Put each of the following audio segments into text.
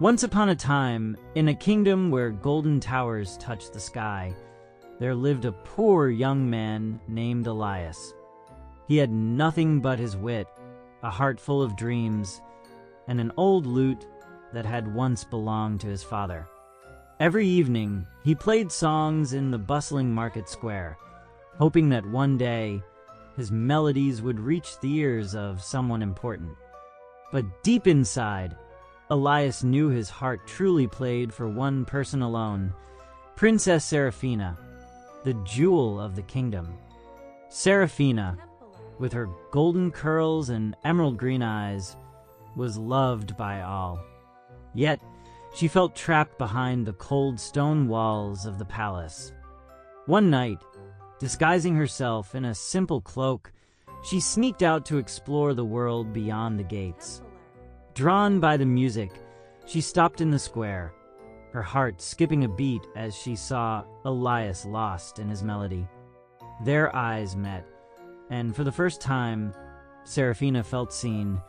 Once upon a time, in a kingdom where golden towers touched the sky, there lived a poor young man named Elias. He had nothing but his wit, a heart full of dreams, and an old lute that had once belonged to his father. Every evening, he played songs in the bustling market square, hoping that one day his melodies would reach the ears of someone important. But deep inside, Elias knew his heart truly played for one person alone, Princess Seraphina, the jewel of the kingdom. Seraphina, with her golden curls and emerald green eyes, was loved by all. Yet, she felt trapped behind the cold stone walls of the palace. One night, disguising herself in a simple cloak, she sneaked out to explore the world beyond the gates. Drawn by the music, she stopped in the square, her heart skipping a beat as she saw Elias lost in his melody. Their eyes met, and for the first time, Seraphina felt seen,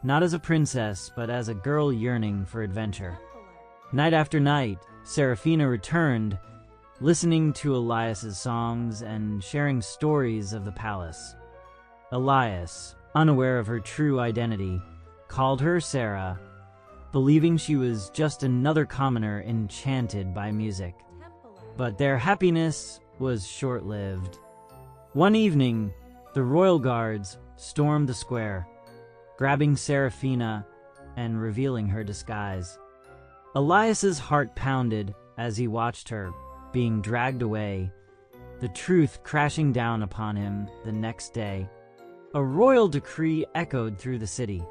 not as a princess, but as a girl yearning for adventure. Night after night, Seraphina returned, listening to Elias's songs and sharing stories of the palace. Elias, unaware of her true identity, called her Sarah, believing she was just another commoner enchanted by music. But their happiness was short-lived. One evening, the royal guards stormed the square, grabbing Seraphina and revealing her disguise. Elias's heart pounded as he watched her being dragged away, the truth crashing down upon him the next day. A royal decree echoed through the city.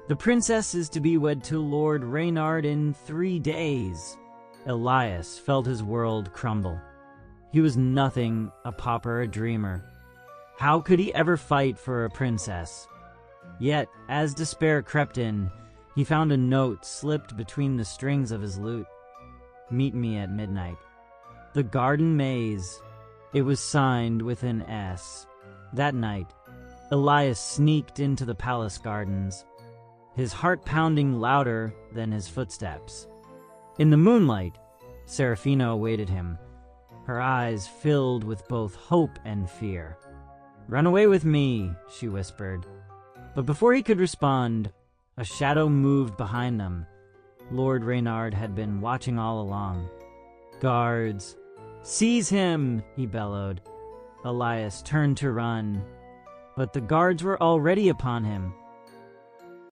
The princess is to be wed to Lord Reynard in 3 days. Elias felt his world crumble. He was nothing, a pauper, a dreamer. How could he ever fight for a princess? Yet, as despair crept in, he found a note slipped between the strings of his lute. Meet me at midnight. The garden maze. It was signed with an S. That night, Elias sneaked into the palace gardens, his heart pounding louder than his footsteps. In the moonlight, Seraphina awaited him, her eyes filled with both hope and fear. "Run away with me," she whispered. But before he could respond, a shadow moved behind them. Lord Reynard had been watching all along. "Guards, seize him!" he bellowed. Elias turned to run, but the guards were already upon him.